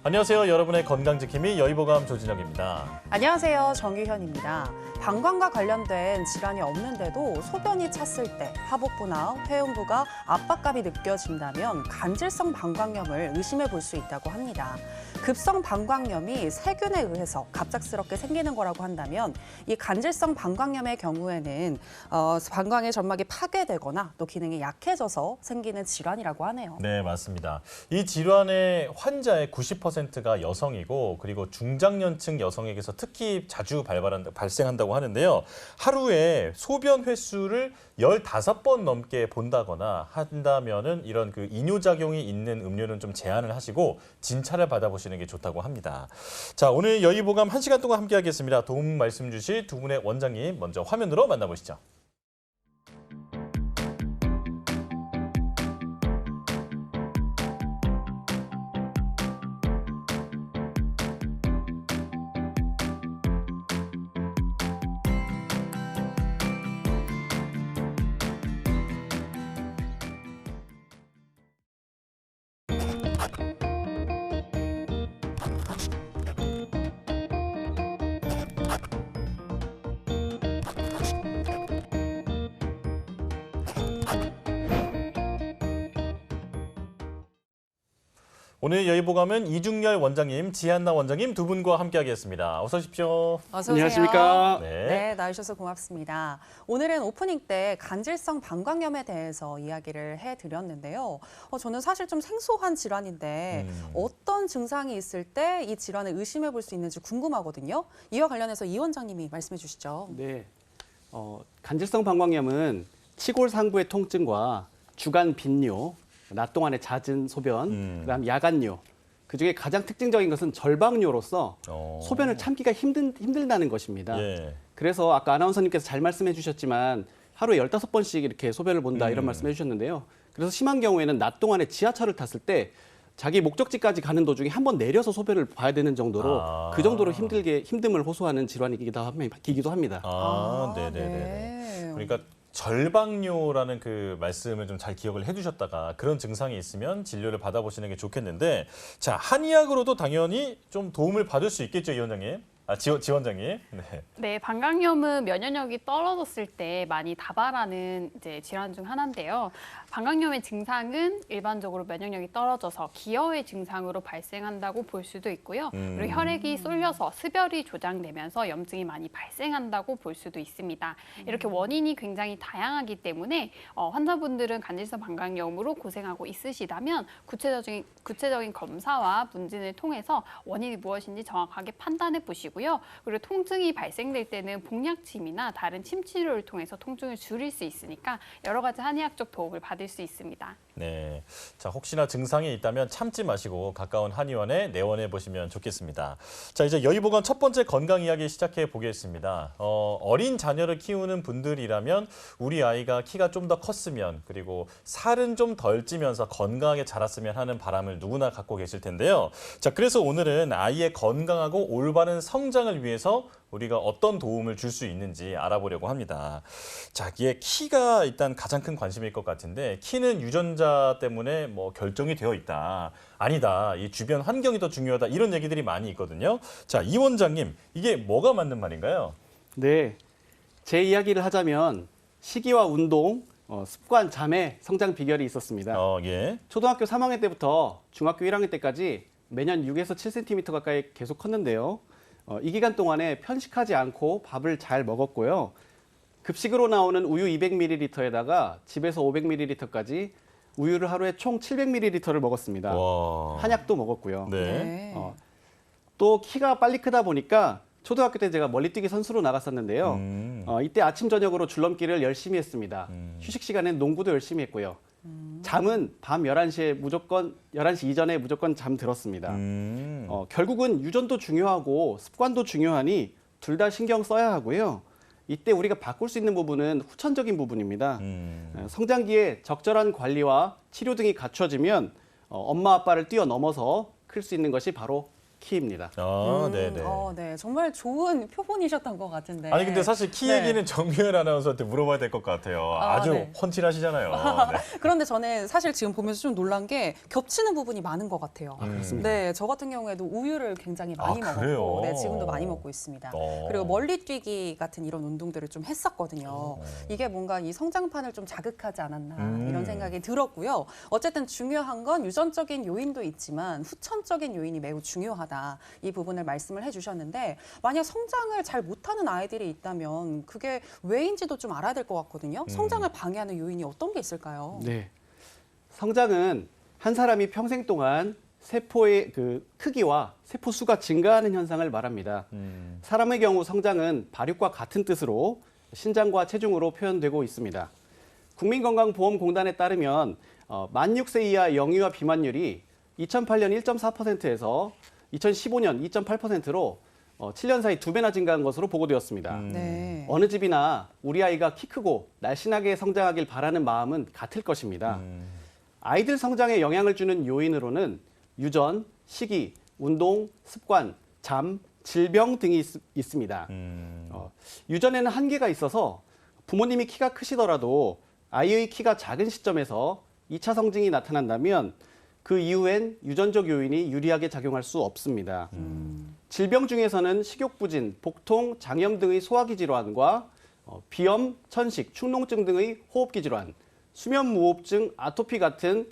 안녕하세요. 여러분의 건강지킴이 여의보감 조진혁입니다. 안녕하세요. 정규현입니다. 방광과 관련된 질환이 없는데도 소변이 찼을 때 하복부나 회음부가 압박감이 느껴진다면 간질성 방광염을 의심해 볼 수 있다고 합니다. 급성 방광염이 세균에 의해서 갑작스럽게 생기는 거라고 한다면 이 간질성 방광염의 경우에는 방광의 점막이 파괴되거나 또 기능이 약해져서 생기는 질환이라고 하네요. 네, 맞습니다. 이 질환의 환자의 90%가 여성이고 그리고 중장년층 여성에게서 특히 자주 발생한다고 하는데요. 하루에 소변 횟수를 15번 넘게 본다거나 한다면은 이런 그 이뇨작용이 있는 음료는 좀 제한을 하시고 진찰을 받아보시는 게 좋다고 합니다. 자, 오늘 여의보감 1시간 동안 함께하겠습니다. 도움 말씀 주실 두 분의 원장님 먼저 화면으로 만나보시죠. 오늘 여의보감은 이중열 원장님, 지한나 원장님 두 분과 함께하겠습니다. 어서 오십시오. 어서 오세요. 안녕하십니까. 네, 나와주셔서 고맙습니다. 오늘은 오프닝 때 간질성 방광염에 대해서 이야기를 해드렸는데요. 저는 사실 좀 생소한 질환인데 어떤 증상이 있을 때 이 질환을 의심해 볼 수 있는지 궁금하거든요. 이와 관련해서 이 원장님이 말씀해 주시죠. 네, 간질성 방광염은 치골 상부의 통증과 주간 빈뇨, 낮 동안의 잦은 소변, 그다음 야간뇨. 그중에 가장 특징적인 것은 절방뇨로서 소변을 참기가 힘들다는 것입니다. 예. 그래서 아까 아나운서님께서 잘 말씀해 주셨지만 하루에 15번씩 이렇게 소변을 본다 이런 말씀해 주셨는데요. 그래서 심한 경우에는 낮 동안에 지하철을 탔을 때 자기 목적지까지 가는 도중에 한번 내려서 소변을 봐야 되는 정도로 그 정도로 힘듦을 호소하는 질환이기도 합니다. 네네네. 네. 그러니까 절방뇨라는 그 말씀을 좀 잘 기억을 해두셨다가 그런 증상이 있으면 진료를 받아보시는 게 좋겠는데, 자, 한의학으로도 당연히 좀 도움을 받을 수 있겠죠, 이 원장님? 지 원장님. 네. 네, 방광염은 면역력이 떨어졌을 때 많이 다발하는 이제 질환 중 하나인데요. 방광염의 증상은 일반적으로 면역력이 떨어져서 기여의 증상으로 발생한다고 볼 수도 있고요. 그리고 혈액이 쏠려서 습열이 조장되면서 염증이 많이 발생한다고 볼 수도 있습니다. 이렇게 원인이 굉장히 다양하기 때문에 환자분들은 간질성 방광염으로 고생하고 있으시다면 구체적인 검사와 문진을 통해서 원인이 무엇인지 정확하게 판단해 보시고 그리고 통증이 발생될 때는 복약침이나 다른 침 치료를 통해서 통증을 줄일 수 있으니까 여러 가지 한의학적 도움을 받을 수 있습니다. 네. 자, 혹시나 증상이 있다면 참지 마시고 가까운 한의원에 내원해 보시면 좋겠습니다. 자, 이제 여의보감 첫 번째 건강 이야기 시작해 보겠습니다. 어린 자녀를 키우는 분들이라면 우리 아이가 키가 좀 더 컸으면 그리고 살은 좀 덜 찌면서 건강하게 자랐으면 하는 바람을 누구나 갖고 계실 텐데요. 자, 그래서 오늘은 아이의 건강하고 올바른 성장을 위해서 우리가 어떤 도움을 줄 수 있는지 알아보려고 합니다. 자, 이게 키가 일단 가장 큰 관심일 것 같은데 키는 유전자 때문에 뭐 결정이 되어 있다. 아니다. 이 주변 환경이 더 중요하다. 이런 얘기들이 많이 있거든요. 자, 이 원장님, 이게 뭐가 맞는 말인가요? 네, 제 이야기를 하자면 시기와 운동, 습관, 잠의 성장 비결이 있었습니다. 예. 초등학교 3학년 때부터 중학교 1학년 때까지 매년 6에서 7cm 가까이 계속 컸는데요. 이 기간 동안에 편식하지 않고 밥을 잘 먹었고요. 급식으로 나오는 우유 200ml에다가 집에서 500ml까지 우유를 하루에 총 700ml를 먹었습니다. 와. 한약도 먹었고요. 네. 또 키가 빨리 크다 보니까 초등학교 때 제가 멀리뛰기 선수로 나갔었는데요. 이때 아침 저녁으로 줄넘기를 열심히 했습니다. 휴식 시간엔 농구도 열심히 했고요. 잠은 밤 11시 이전에 무조건 잠들었습니다. 결국은 유전도 중요하고 습관도 중요하니 둘 다 신경 써야 하고요. 이때 우리가 바꿀 수 있는 부분은 후천적인 부분입니다. 성장기에 적절한 관리와 치료 등이 갖춰지면 엄마 아빠를 뛰어넘어서 클 수 있는 것이 바로 키입니다. 네네. 네, 정말 좋은 표본이셨던 것 같은데. 아니 근데 사실 키 네. 얘기는 정미연 아나운서한테 물어봐야 될 것 같아요. 아주 네. 훤칠하시잖아요. 네. 그런데 저는 사실 지금 보면서 좀 놀란 게 겹치는 부분이 많은 것 같아요. 그렇습니다. 네, 저 같은 경우에도 우유를 굉장히 많이 그래요? 먹었고, 네, 지금도 많이 먹고 있습니다. 그리고 멀리 뛰기 같은 이런 운동들을 좀 했었거든요. 이게 뭔가 이 성장판을 좀 자극하지 않았나 이런 생각이 들었고요. 어쨌든 중요한 건 유전적인 요인도 있지만 후천적인 요인이 매우 중요하다. 이 부분을 말씀을 해주셨는데 만약 성장을 잘 못하는 아이들이 있다면 그게 왜인지도 좀 알아야 될 것 같거든요. 성장을 방해하는 요인이 어떤 게 있을까요? 네. 성장은 한 사람이 평생 동안 세포의 그 크기와 세포 수가 증가하는 현상을 말합니다. 사람의 경우 성장은 발육과 같은 뜻으로 신장과 체중으로 표현되고 있습니다. 국민건강보험공단에 따르면 만 6세 이하 영유아 비만율이 2008년 1.4%에서 2015년 2.8%로 7년 사이 2배나 증가한 것으로 보고되었습니다. 네. 어느 집이나 우리 아이가 키 크고 날씬하게 성장하길 바라는 마음은 같을 것입니다. 아이들 성장에 영향을 주는 요인으로는 유전, 식이, 운동, 습관, 잠, 질병 등이 있습니다. 유전에는 한계가 있어서 부모님이 키가 크시더라도 아이의 키가 작은 시점에서 2차 성징이 나타난다면 그 이후엔 유전적 요인이 유리하게 작용할 수 없습니다. 질병 중에서는 식욕부진, 복통, 장염 등의 소화기 질환과 비염, 천식, 축농증 등의 호흡기 질환, 수면무호흡증, 아토피 같은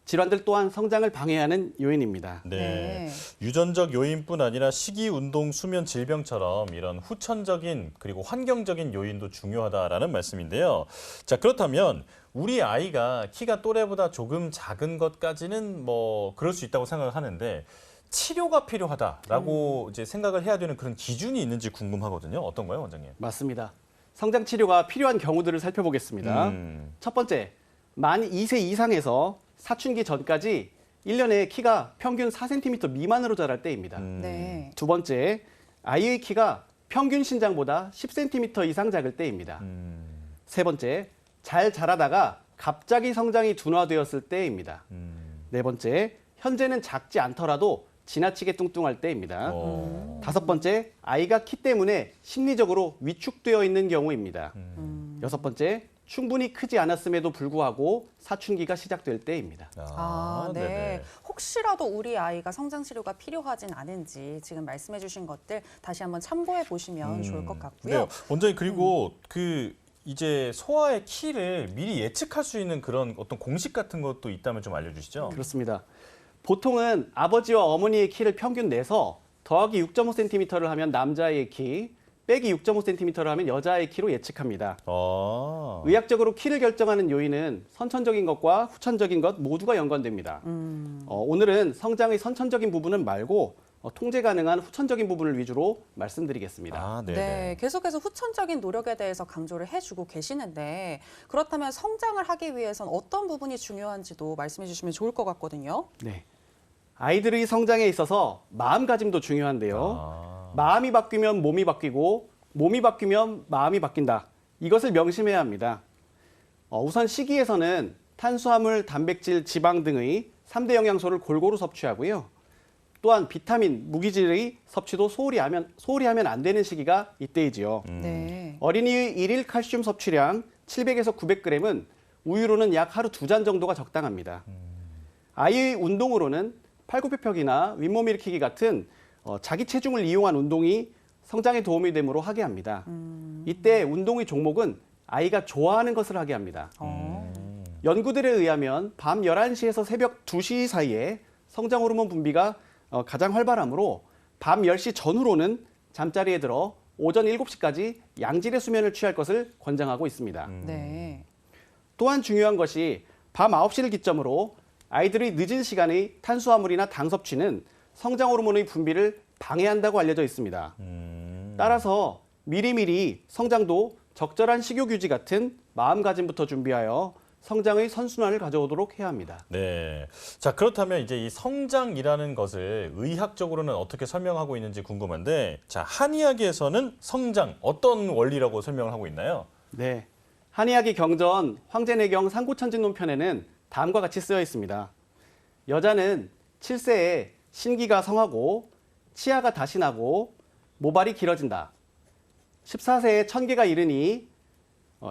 질환들 또한 성장을 방해하는 요인입니다. 네. 유전적 요인뿐 아니라 식이, 운동, 수면, 질병처럼 이런 후천적인 그리고 환경적인 요인도 중요하다라는 말씀인데요. 자, 그렇다면 우리 아이가 키가 또래보다 조금 작은 것까지는 뭐 그럴 수 있다고 생각을 하는데 치료가 필요하다라고 이제 생각을 해야 되는 그런 기준이 있는지 궁금하거든요. 어떤가요, 원장님? 맞습니다. 성장 치료가 필요한 경우들을 살펴보겠습니다. 첫 번째, 만 2세 이상에서 사춘기 전까지 1년에 키가 평균 4cm 미만으로 자랄 때입니다. 네. 두 번째, 아이의 키가 평균 신장보다 10cm 이상 작을 때입니다. 세 번째, 잘 자라다가 갑자기 성장이 둔화되었을 때입니다. 네 번째, 현재는 작지 않더라도 지나치게 뚱뚱할 때입니다. 다섯 번째, 아이가 키 때문에 심리적으로 위축되어 있는 경우입니다. 여섯 번째, 충분히 크지 않았음에도 불구하고 사춘기가 시작될 때입니다. 네. 네네. 혹시라도 우리 아이가 성장 치료가 필요하진 않은지 지금 말씀해 주신 것들 다시 한번 참고해 보시면 좋을 것 같고요. 네. 원장님 그리고 이제 소아의 키를 미리 예측할 수 있는 그런 어떤 공식 같은 것도 있다면 좀 알려주시죠. 그렇습니다. 보통은 아버지와 어머니의 키를 평균 내서 더하기 6.5cm를 하면 남자의 키, 빼기 6.5cm를 하면 여자의 키로 예측합니다. 의학적으로 키를 결정하는 요인은 선천적인 것과 후천적인 것 모두가 연관됩니다. 오늘은 성장의 선천적인 부분은 말고 통제 가능한 후천적인 부분을 위주로 말씀드리겠습니다. 네, 계속해서 후천적인 노력에 대해서 강조를 해주고 계시는데 그렇다면 성장을 하기 위해선 어떤 부분이 중요한지도 말씀해 주시면 좋을 것 같거든요. 네. 아이들의 성장에 있어서 마음가짐도 중요한데요. 마음이 바뀌면 몸이 바뀌고 몸이 바뀌면 마음이 바뀐다. 이것을 명심해야 합니다. 우선 식이에서는 탄수화물, 단백질, 지방 등의 3대 영양소를 골고루 섭취하고요. 또한 비타민, 무기질의 섭취도 소홀히 하면 안 되는 시기가 이때이지요. 네. 어린이의 일일 칼슘 섭취량 700에서 900g은 우유로는 약 하루 2잔 정도가 적당합니다. 아이의 운동으로는 팔굽혀펴기나 윗몸 일으키기 같은 자기 체중을 이용한 운동이 성장에 도움이 되므로 하게 합니다. 이때 운동의 종목은 아이가 좋아하는 것을 하게 합니다. 연구들에 의하면 밤 11시에서 새벽 2시 사이에 성장 호르몬 분비가 가장 활발하므로 밤 10시 전후로는 잠자리에 들어 오전 7시까지 양질의 수면을 취할 것을 권장하고 있습니다. 네. 또한 중요한 것이 밤 9시를 기점으로 아이들의 늦은 시간의 탄수화물이나 당 섭취는 성장 호르몬의 분비를 방해한다고 알려져 있습니다. 따라서 미리미리 성장도 적절한 식욕 유지 같은 마음가짐부터 준비하여 성장의 선순환을 가져오도록 해야 합니다. 네. 자, 그렇다면 이제 이 성장이라는 것을 의학적으로는 어떻게 설명하고 있는지 궁금한데, 자, 한의학에서는 성장 어떤 원리라고 설명을 하고 있나요? 네. 한의학의 경전 황제내경 상구천진론 편에는 다음과 같이 쓰여 있습니다. 여자는 7세에 신기가 성하고 치아가 다시 나고 모발이 길어진다. 14세에 천계가 이르니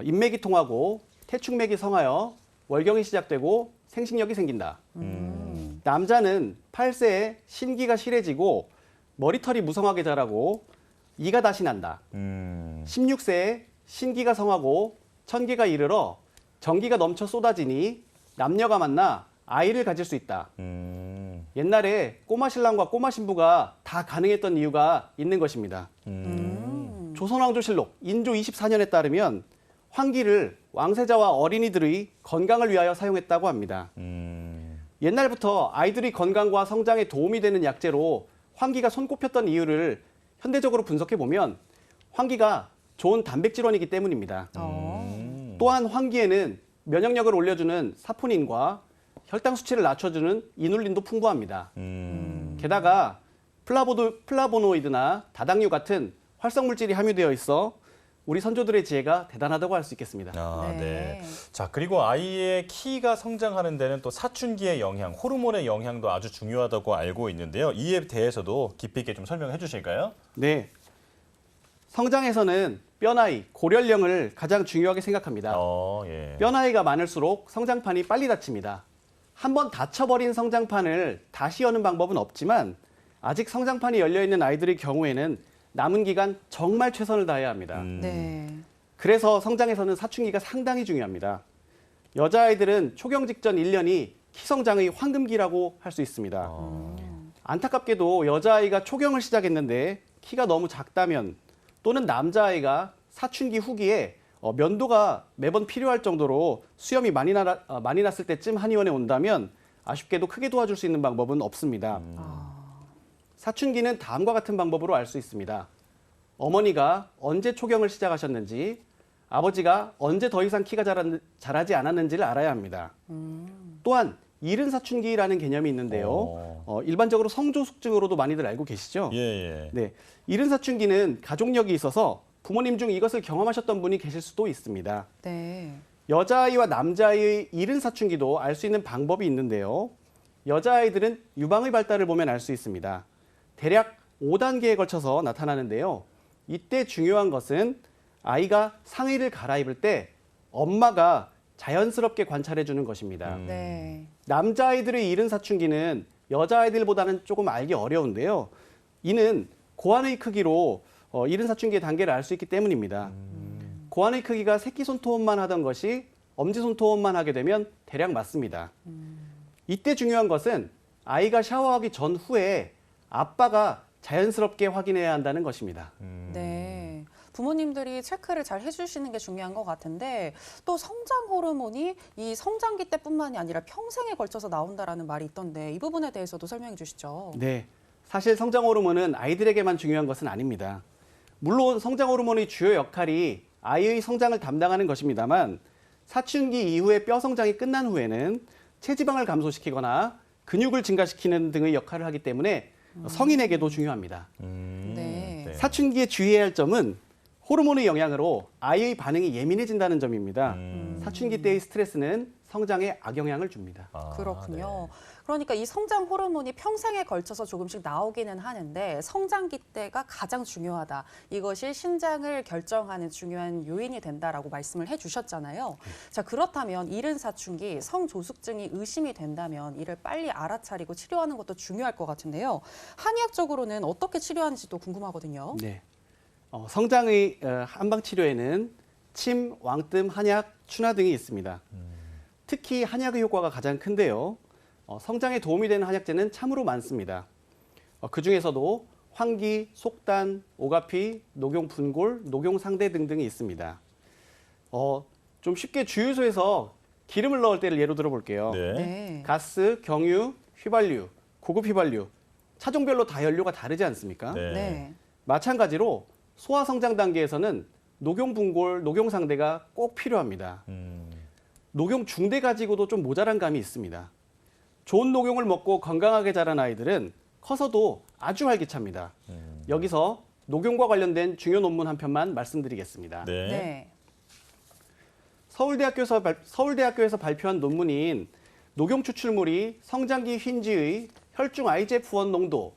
인맥이 통하고 태축맥이 성하여 월경이 시작되고 생식력이 생긴다. 남자는 8세에 신기가 실해지고 머리털이 무성하게 자라고 이가 다시 난다. 16세에 신기가 성하고 천계가 이르러 정기가 넘쳐 쏟아지니 남녀가 만나 아이를 가질 수 있다. 옛날에 꼬마 신랑과 꼬마 신부가 다 가능했던 이유가 있는 것입니다. 조선왕조실록 인조 24년에 따르면 황기를 왕세자와 어린이들의 건강을 위하여 사용했다고 합니다. 옛날부터 아이들의 건강과 성장에 도움이 되는 약재로 황기가 손꼽혔던 이유를 현대적으로 분석해 보면 황기가 좋은 단백질원이기 때문입니다. 또한 황기에는 면역력을 올려주는 사포닌과 혈당 수치를 낮춰주는 이눌린도 풍부합니다. 게다가 플라보노이드나 다당류 같은 활성 물질이 함유되어 있어 우리 선조들의 지혜가 대단하다고 할 수 있겠습니다. 네. 자, 그리고 아이의 키가 성장하는 데는 또 사춘기의 영향, 호르몬의 영향도 아주 중요하다고 알고 있는데요. 이에 대해서도 깊이 있게 좀 설명해 주실까요? 네. 성장에서는 뼈 나이, 고령령을 가장 중요하게 생각합니다. 예. 뼈 나이가 많을수록 성장판이 빨리 닫힙니다. 한번 닫혀버린 성장판을 다시 여는 방법은 없지만 아직 성장판이 열려있는 아이들의 경우에는 남은 기간 정말 최선을 다해야 합니다. 네. 그래서 성장에서는 사춘기가 상당히 중요합니다. 여자아이들은 초경 직전 1년이 키성장의 황금기라고 할 수 있습니다. 안타깝게도 여자아이가 초경을 시작했는데 키가 너무 작다면 또는 남자아이가 사춘기 후기에 면도가 매번 필요할 정도로 수염이 많이 났을 때쯤 한의원에 온다면 아쉽게도 크게 도와줄 수 있는 방법은 없습니다. 사춘기는 다음과 같은 방법으로 알 수 있습니다. 어머니가 언제 초경을 시작하셨는지, 아버지가 언제 더 이상 키가 자라지 않았는지를 알아야 합니다. 또한 이른 사춘기라는 개념이 있는데요. 일반적으로 성조숙증으로도 많이들 알고 계시죠? 예. 네, 이른 사춘기는 가족력이 있어서 부모님 중 이것을 경험하셨던 분이 계실 수도 있습니다. 네. 여자아이와 남자아이의 이른 사춘기도 알 수 있는 방법이 있는데요. 여자아이들은 유방의 발달을 보면 알 수 있습니다. 대략 5단계에 걸쳐서 나타나는데요. 이때 중요한 것은 아이가 상의를 갈아입을 때 엄마가 자연스럽게 관찰해 주는 것입니다. 네. 남자아이들의 이른 사춘기는 여자아이들보다는 조금 알기 어려운데요. 이는 고환의 크기로 이른 사춘기의 단계를 알 수 있기 때문입니다. 고환의 크기가 새끼 손톱만 하던 것이 엄지 손톱만 하게 되면 대략 맞습니다. 이때 중요한 것은 아이가 샤워하기 전후에 아빠가 자연스럽게 확인해야 한다는 것입니다. 네. 부모님들이 체크를 잘 해주시는 게 중요한 것 같은데 또 성장 호르몬이 이 성장기 때뿐만이 아니라 평생에 걸쳐서 나온다라는 말이 있던데 이 부분에 대해서도 설명해 주시죠. 네. 사실 성장 호르몬은 아이들에게만 중요한 것은 아닙니다. 물론 성장 호르몬의 주요 역할이 아이의 성장을 담당하는 것입니다만 사춘기 이후에 뼈 성장이 끝난 후에는 체지방을 감소시키거나 근육을 증가시키는 등의 역할을 하기 때문에 성인에게도 중요합니다. 네. 사춘기에 주의해야 할 점은 호르몬의 영향으로 아이의 반응이 예민해진다는 점입니다. 사춘기 때의 스트레스는 성장에 악영향을 줍니다. 그렇군요. 그러니까 이 성장 호르몬이 평생에 걸쳐서 조금씩 나오기는 하는데 성장기 때가 가장 중요하다. 이것이 신장을 결정하는 중요한 요인이 된다라고 말씀을 해주셨잖아요. 자, 그렇다면 이른 사춘기 성조숙증이 의심이 된다면 이를 빨리 알아차리고 치료하는 것도 중요할 것 같은데요. 한의학적으로는 어떻게 치료하는지도 궁금하거든요. 네. 성장의 한방 치료에는 침, 왕뜸, 한약, 추나 등이 있습니다. 특히 한약의 효과가 가장 큰데요. 성장에 도움이 되는 한약재는 참으로 많습니다. 그중에서도 황기, 속단, 오가피, 녹용분골, 녹용상대 등등이 있습니다. 좀 쉽게 주유소에서 기름을 넣을 때를 예로 들어볼게요. 네. 가스, 경유, 휘발유, 고급 휘발유, 차종별로 다 연료가 다르지 않습니까? 네. 마찬가지로 소아 성장 단계에서는 녹용분골, 녹용상대가 꼭 필요합니다. 녹용 중대 가지고도 좀 모자란 감이 있습니다. 좋은 녹용을 먹고 건강하게 자란 아이들은 커서도 아주 활기찹니다. 여기서 녹용과 관련된 중요 논문 한 편만 말씀드리겠습니다. 네. 네. 서울대학교에서 발표한 논문인 녹용 추출물이 성장기 흰쥐의 혈중 IGF-1 농도,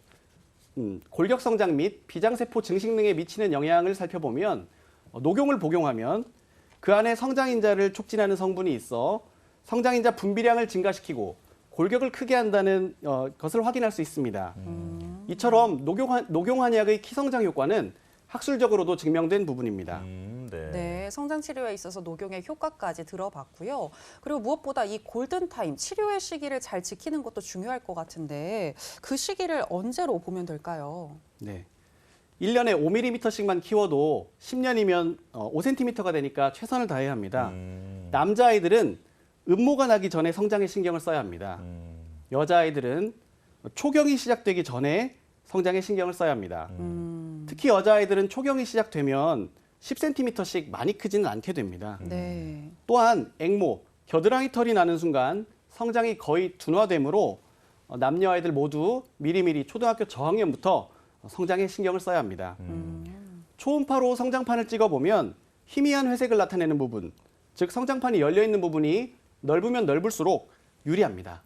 골격 성장 및 비장세포 증식 등에 미치는 영향을 살펴보면 녹용을 복용하면 그 안에 성장인자를 촉진하는 성분이 있어 성장인자 분비량을 증가시키고 골격을 크게 한다는 것을 확인할 수 있습니다. 이처럼 녹용 한약의 키성장 효과는 학술적으로도 증명된 부분입니다. 네, 성장 치료에 있어서 녹용의 효과까지 들어봤고요. 그리고 무엇보다 이 골든타임, 치료의 시기를 잘 지키는 것도 중요할 것 같은데 그 시기를 언제로 보면 될까요? 네. 1년에 5mm씩만 키워도 10년이면 5cm가 되니까 최선을 다해야 합니다. 남자아이들은 음모가 나기 전에 성장에 신경을 써야 합니다. 여자아이들은 초경이 시작되기 전에 성장에 신경을 써야 합니다. 특히 여자아이들은 초경이 시작되면 10cm씩 많이 크지는 않게 됩니다. 네. 또한 앵모, 겨드랑이 털이 나는 순간 성장이 거의 둔화되므로 남녀 아이들 모두 미리미리 초등학교 저학년부터 성장에 신경을 써야 합니다. 초음파로 성장판을 찍어보면 희미한 회색을 나타내는 부분, 즉 성장판이 열려있는 부분이 넓으면 넓을수록 유리합니다.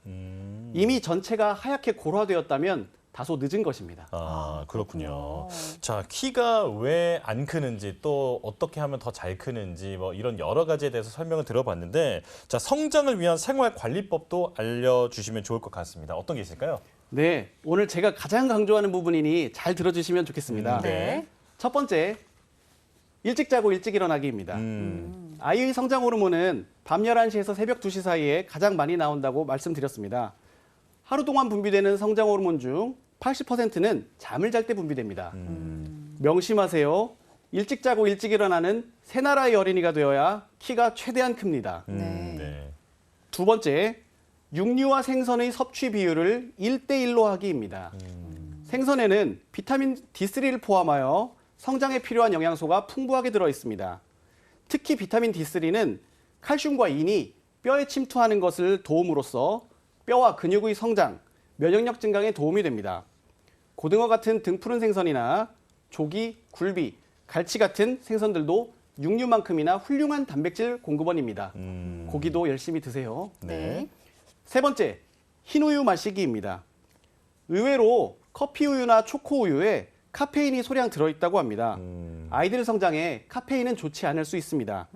이미 전체가 하얗게 골화되었다면 다소 늦은 것입니다. 아, 그렇군요. 그렇군요. 자, 키가 왜 안 크는지 또 어떻게 하면 더 잘 크는지 뭐 이런 여러 가지에 대해서 설명을 들어봤는데 자, 성장을 위한 생활 관리법도 알려주시면 좋을 것 같습니다. 어떤 게 있을까요? 네, 오늘 제가 가장 강조하는 부분이니 잘 들어주시면 좋겠습니다. 네. 첫 번째, 일찍 자고 일찍 일어나기입니다. 아이의 성장 호르몬은 밤 11시에서 새벽 2시 사이에 가장 많이 나온다고 말씀드렸습니다. 하루 동안 분비되는 성장 호르몬 중 80%는 잠을 잘 때 분비됩니다. 명심하세요. 일찍 자고 일찍 일어나는 새 나라의 어린이가 되어야 키가 최대한 큽니다. 네. 두 번째, 육류와 생선의 섭취 비율을 1대1로 하기입니다. 생선에는 비타민 D3를 포함하여 성장에 필요한 영양소가 풍부하게 들어 있습니다. 특히 비타민 D3는 칼슘과 인이 뼈에 침투하는 것을 도움으로써 뼈와 근육의 성장, 면역력 증강에 도움이 됩니다. 고등어 같은 등푸른 생선이나 조기, 굴비, 갈치 같은 생선들도 육류만큼이나 훌륭한 단백질 공급원입니다. 고기도 열심히 드세요. 네. 세 번째, 흰우유 마시기입니다. 의외로 커피 우유나 초코 우유에 카페인이 소량 들어있다고 합니다. 아이들 성장에 카페인은 좋지 않을 수 있습니다.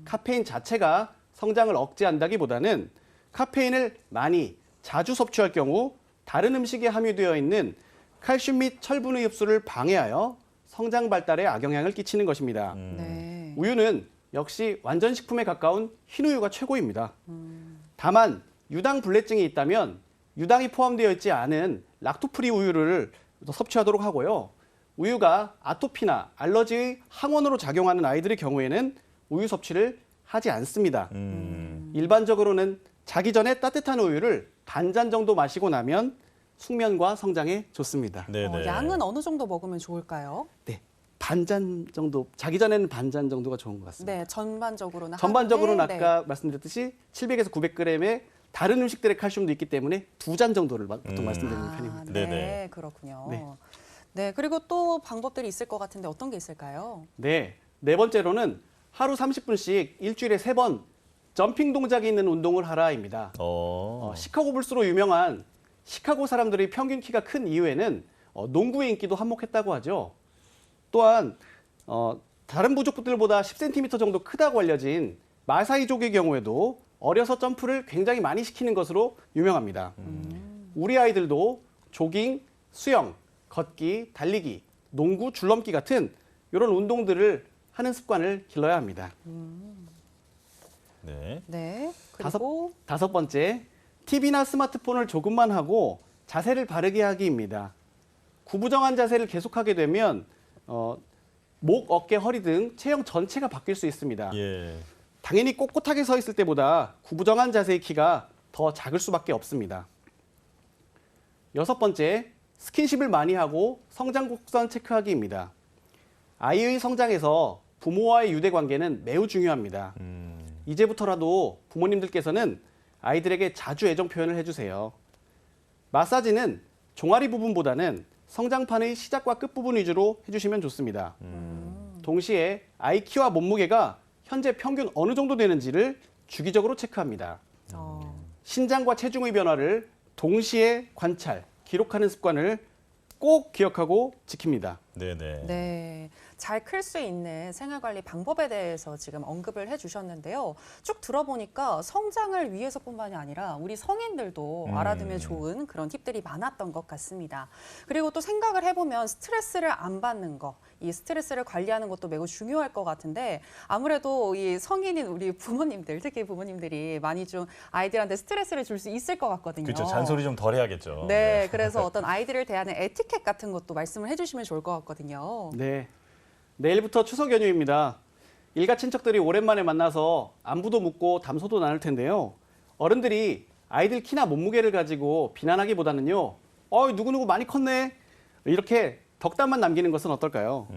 카페인 자체가 성장을 억제한다기보다는 카페인을 많이, 자주 섭취할 경우 다른 음식에 함유되어 있는 칼슘 및 철분의 흡수를 방해하여 성장 발달에 악영향을 끼치는 것입니다. 네. 우유는 역시 완전식품에 가까운 흰우유가 최고입니다. 다만 유당 불내증이 있다면 유당이 포함되어 있지 않은 락토프리 우유를 섭취하도록 하고요. 우유가 아토피나 알러지의 항원으로 작용하는 아이들의 경우에는 우유 섭취를 하지 않습니다. 일반적으로는 자기 전에 따뜻한 우유를 반잔 정도 마시고 나면 숙면과 성장에 좋습니다. 네네. 양은 어느 정도 먹으면 좋을까요? 네, 반잔 정도, 자기 전에는 반잔 정도가 좋은 것 같습니다. 네, 전반적으로는 전반적으로는 하루에, 아까 말씀드렸듯이 700에서 900g의 다른 음식들의 칼슘도 있기 때문에 2잔 정도를 보통 말씀드리는 편입니다. 네, 네네. 그렇군요. 네. 네, 그리고 또 방법들이 있을 것 같은데 어떤 게 있을까요? 네, 네 번째로는 하루 30분씩 일주일에 3번 점핑 동작이 있는 운동을 하라입니다. 시카고 불스로 유명한 시카고 사람들의 평균 키가 큰 이유에는 농구의 인기도 한몫했다고 하죠. 또한 다른 부족들보다 10cm 정도 크다고 알려진 마사이족의 경우에도 어려서 점프를 굉장히 많이 시키는 것으로 유명합니다. 우리 아이들도 조깅, 수영, 걷기, 달리기, 농구, 줄넘기 같은 이런 운동들을 하는 습관을 길러야 합니다. 네. 네, 그리고 다섯 번째, TV나 스마트폰을 조금만 하고 자세를 바르게 하기입니다. 구부정한 자세를 계속하게 되면 목, 어깨, 허리 등 체형 전체가 바뀔 수 있습니다. 예. 당연히 꼿꼿하게 서 있을 때보다 구부정한 자세의 키가 더 작을 수밖에 없습니다. 여섯 번째, 스킨십을 많이 하고 성장 곡선 체크하기입니다. 아이의 성장에서 부모와의 유대 관계는 매우 중요합니다. 이제부터라도 부모님들께서는 아이들에게 자주 애정 표현을 해주세요. 마사지는 종아리 부분보다는 성장판의 시작과 끝부분 위주로 해주시면 좋습니다. 동시에 아이 키와 몸무게가 현재 평균 어느 정도 되는지를 주기적으로 체크합니다. 신장과 체중의 변화를 동시에 관찰, 기록하는 습관을 꼭 기억하고 지킵니다. 네네. 네, 잘 클 수 있는 생활관리 방법에 대해서 지금 언급을 해주셨는데요. 쭉 들어보니까 성장을 위해서뿐만이 아니라 우리 성인들도 알아두면 좋은 그런 팁들이 많았던 것 같습니다. 그리고 또 생각을 해보면 스트레스를 안 받는 거, 이 스트레스를 관리하는 것도 매우 중요할 것 같은데 아무래도 이 성인인 우리 부모님들, 특히 부모님들이 많이 좀 아이들한테 스트레스를 줄 수 있을 것 같거든요. 그렇죠. 잔소리 좀 덜 해야겠죠. 네, 그래서 어떤 아이들을 대하는 에티켓 같은 것도 말씀을 해주시면 좋을 것 같거든요. 네. 내일부터 추석 연휴입니다. 일가 친척들이 오랜만에 만나서 안부도 묻고 담소도 나눌 텐데요. 어른들이 아이들 키나 몸무게를 가지고 비난하기보다는요. 누구누구 많이 컸네. 이렇게 덕담만 남기는 것은 어떨까요?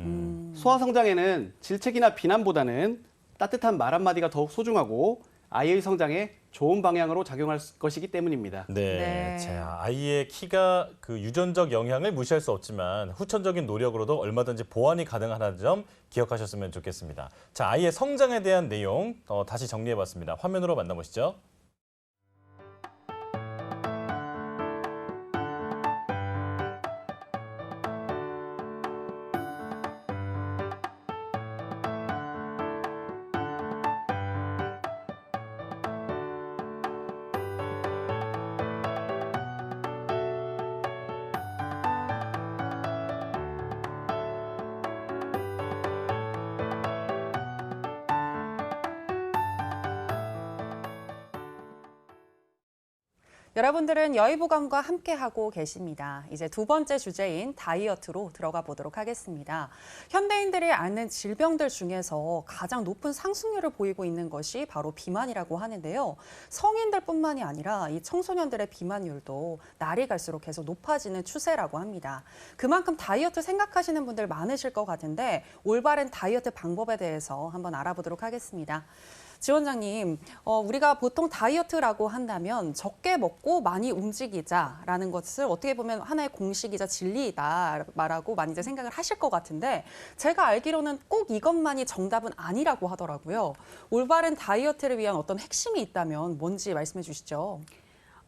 소아 성장에는 질책이나 비난보다는 따뜻한 말 한마디가 더욱 소중하고 아이의 성장에 좋은 방향으로 작용할 것이기 때문입니다. 네. 네. 자, 아이의 키가 그 유전적 영향을 무시할 수 없지만 후천적인 노력으로도 얼마든지 보완이 가능하다는 점 기억하셨으면 좋겠습니다. 자, 아이의 성장에 대한 내용 다시 정리해봤습니다. 화면으로 만나보시죠. 여러분들은 여의보감과 함께하고 계십니다. 이제 두 번째 주제인 다이어트로 들어가 보도록 하겠습니다. 현대인들이 앓는 질병들 중에서 가장 높은 상승률을 보이고 있는 것이 바로 비만이라고 하는데요. 성인들뿐만이 아니라 이 청소년들의 비만율도 날이 갈수록 계속 높아지는 추세라고 합니다. 그만큼 다이어트 생각하시는 분들 많으실 것 같은데 올바른 다이어트 방법에 대해서 한번 알아보도록 하겠습니다. 지원장님, 우리가 보통 다이어트라고 한다면 적게 먹고 많이 움직이자라는 것을 어떻게 보면 하나의 공식이자 진리이다 말하고 많이들 생각을 하실 것 같은데 제가 알기로는 꼭 이것만이 정답은 아니라고 하더라고요. 올바른 다이어트를 위한 어떤 핵심이 있다면 뭔지 말씀해 주시죠.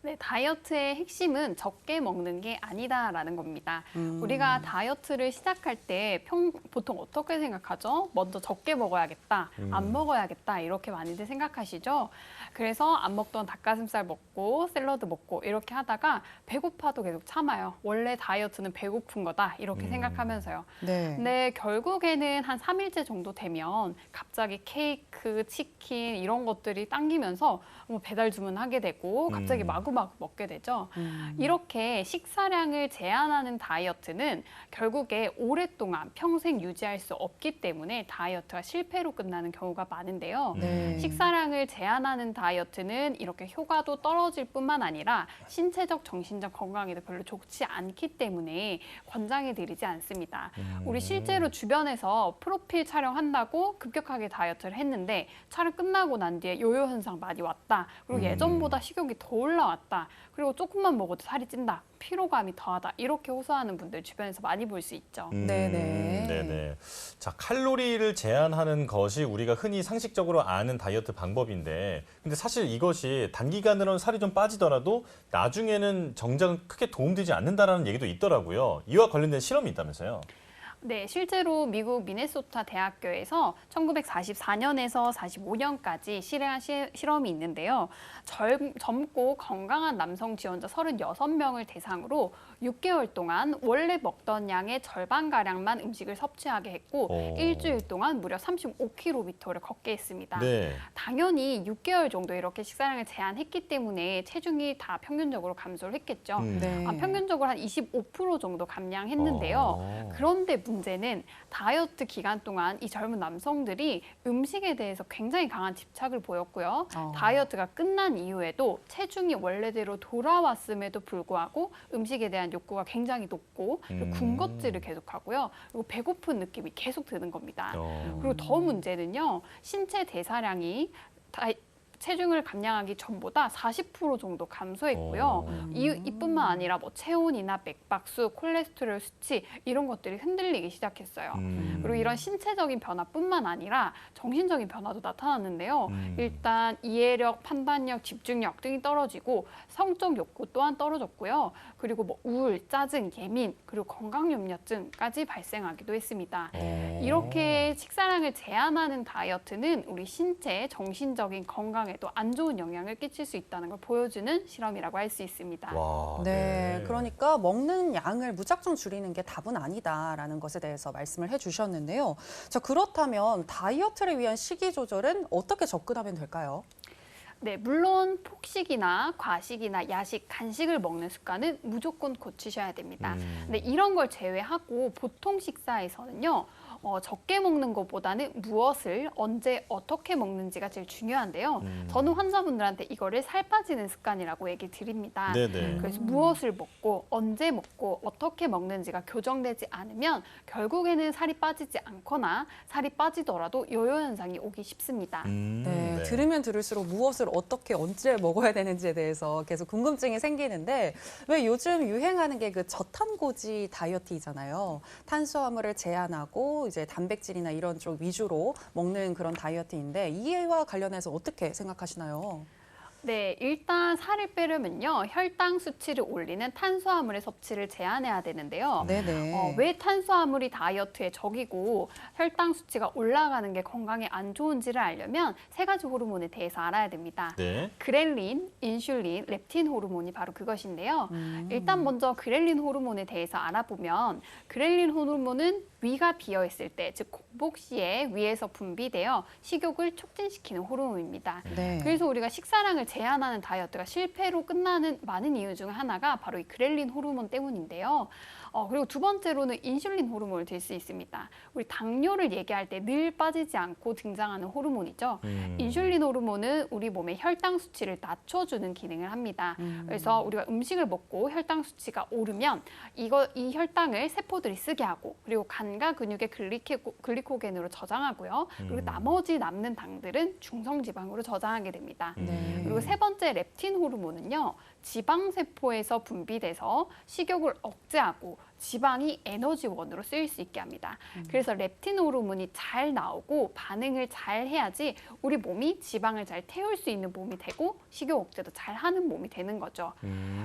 네, 다이어트의 핵심은 적게 먹는 게 아니다라는 겁니다. 우리가 다이어트를 시작할 때 보통 어떻게 생각하죠? 먼저 적게 먹어야겠다, 안 먹어야겠다 이렇게 많이들 생각하시죠? 그래서 안 먹던 닭가슴살 먹고 샐러드 먹고 이렇게 하다가 배고파도 계속 참아요. 원래 다이어트는 배고픈 거다 이렇게 생각하면서요. 네. 근데 결국에는 한 3일째 정도 되면 갑자기 케이크, 치킨 이런 것들이 당기면서 배달 주문하게 되고 갑자기 마구마구 먹게 되죠. 이렇게 식사량을 제한하는 다이어트는 결국에 오랫동안 평생 유지할 수 없기 때문에 다이어트가 실패로 끝나는 경우가 많은데요. 네. 식사량을 제한하는 다이어트는 이렇게 효과도 떨어질 뿐만 아니라 신체적, 정신적 건강에도 별로 좋지 않기 때문에 권장해드리지 않습니다. 우리 실제로 주변에서 프로필 촬영한다고 급격하게 다이어트를 했는데 촬영 끝나고 난 뒤에 요요 현상 많이 왔다. 그리고 예전보다 식욕이 더 올라왔다. 그리고 조금만 먹어도 살이 찐다. 피로감이 더하다. 이렇게 호소하는 분들 주변에서 많이 볼 수 있죠. 네네. 네네. 자, 칼로리를 제한하는 것이 우리가 흔히 상식적으로 아는 다이어트 방법인데, 근데 사실 이것이 단기간으로는 살이 좀 빠지더라도 나중에는 정작 크게 도움되지 않는다라는 얘기도 있더라고요. 이와 관련된 실험이 있다면서요? 네, 실제로 미국 미네소타 대학교에서 1944년에서 45년까지 실행한 실험이 있는데요. 젊고 건강한 남성 지원자 36명을 대상으로 6개월 동안 원래 먹던 양의 절반가량만 음식을 섭취하게 했고 일주일 동안 무려 35km를 걷게 했습니다. 네. 당연히 6개월 정도 이렇게 식사량을 제한했기 때문에 체중이 다 평균적으로 감소를 했겠죠. 네. 평균적으로 한 25% 정도 감량했는데요. 그런데 문제는 다이어트 기간 동안 이 젊은 남성들이 음식에 대해서 굉장히 강한 집착을 보였고요. 다이어트가 끝난 이후에도 체중이 원래대로 돌아왔음에도 불구하고 음식에 대한 욕구가 굉장히 높고 그리고 군것질을 계속하고요. 그리고 배고픈 느낌이 계속 드는 겁니다. 그리고 더 문제는요. 신체 대사량이 체중을 감량하기 전보다 40% 정도 감소했고요. 이뿐만 아니라 뭐 체온이나 맥박수, 콜레스테롤 수치 이런 것들이 흔들리기 시작했어요. 그리고 이런 신체적인 변화뿐만 아니라 정신적인 변화도 나타났는데요. 일단 이해력, 판단력, 집중력 등이 떨어지고 성적 욕구 또한 떨어졌고요. 그리고 뭐 우울, 짜증, 예민, 그리고 건강염려증까지 발생하기도 했습니다. 이렇게 식사량을 제한하는 다이어트는 우리 신체, 정신적인 건강에도 안 좋은 영향을 끼칠 수 있다는 걸 보여주는 실험이라고 할 수 있습니다. 와, 네, 그러니까 먹는 양을 무작정 줄이는 게 답은 아니다라는 것에 대해서 말씀을 해주셨는데요. 자, 그렇다면 다이어트를 위한 식이 조절은 어떻게 접근하면 될까요? 네, 물론 폭식이나 과식이나 야식, 간식을 먹는 습관은 무조건 고치셔야 됩니다. 근데 이런 걸 제외하고 보통 식사에서는요, 적게 먹는 것보다는 무엇을 언제 어떻게 먹는지가 제일 중요한데요. 저는 환자분들한테 이거를 살 빠지는 습관이라고 얘기 드립니다. 네네. 그래서 무엇을 먹고 언제 먹고 어떻게 먹는지가 교정되지 않으면 결국에는 살이 빠지지 않거나 살이 빠지더라도 요요 현상이 오기 쉽습니다. 네, 들으면 들을수록 무엇을 어떻게 언제 먹어야 되는지에 대해서 계속 궁금증이 생기는데 왜 요즘 유행하는 게 그 저탄고지 다이어트이잖아요. 탄수화물을 제한하고 이제 단백질이나 이런 쪽 위주로 먹는 그런 다이어트인데 이와 관련해서 어떻게 생각하시나요? 네, 일단 살을 빼려면요, 혈당 수치를 올리는 탄수화물의 섭취를 제한해야 되는데요. 네네. 왜 탄수화물이 다이어트에 적이고 혈당 수치가 올라가는 게 건강에 안 좋은지를 알려면 세 가지 호르몬에 대해서 알아야 됩니다. 네. 그렐린, 인슐린, 렙틴 호르몬이 바로 그것인데요. 일단 먼저 그렐린 호르몬에 대해서 알아보면 그렐린 호르몬은 위가 비어 있을 때, 즉 공복 시에 위에서 분비되어 식욕을 촉진시키는 호르몬입니다. 네. 그래서 우리가 식사량을 제한하는 다이어트가 실패로 끝나는 많은 이유 중 하나가 바로 이 그렐린 호르몬 때문인데요. 그리고 두 번째로는 인슐린 호르몬을 들 수 있습니다. 우리 당뇨를 얘기할 때 늘 빠지지 않고 등장하는 호르몬이죠. 인슐린 호르몬은 우리 몸의 혈당 수치를 낮춰주는 기능을 합니다. 그래서 우리가 음식을 먹고 혈당 수치가 오르면 이 혈당을 세포들이 쓰게 하고 그리고 간과 근육의 글리코겐으로 저장하고요. 그리고 나머지 남는 당들은 중성지방으로 저장하게 됩니다. 네. 그리고 세 번째 렙틴 호르몬은요. 지방세포에서 분비돼서 식욕을 억제하고 지방이 에너지원으로 쓰일 수 있게 합니다. 그래서 렙틴 호르몬이 잘 나오고 반응을 잘 해야지 우리 몸이 지방을 잘 태울 수 있는 몸이 되고 식욕 억제도 잘 하는 몸이 되는 거죠.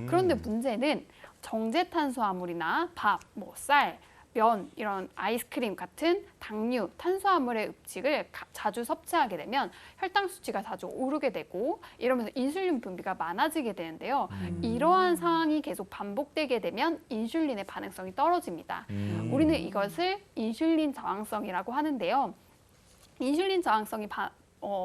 그런데 문제는 정제 탄수화물이나 밥, 쌀, 면, 이런 아이스크림 같은 당류, 탄수화물의 음식을 자주 섭취하게 되면 혈당 수치가 자주 오르게 되고 이러면서 인슐린 분비가 많아지게 되는데요. 이러한 상황이 계속 반복되게 되면 인슐린의 반응성이 떨어집니다. 우리는 이것을 인슐린 저항성이라고 하는데요. 인슐린 저항성이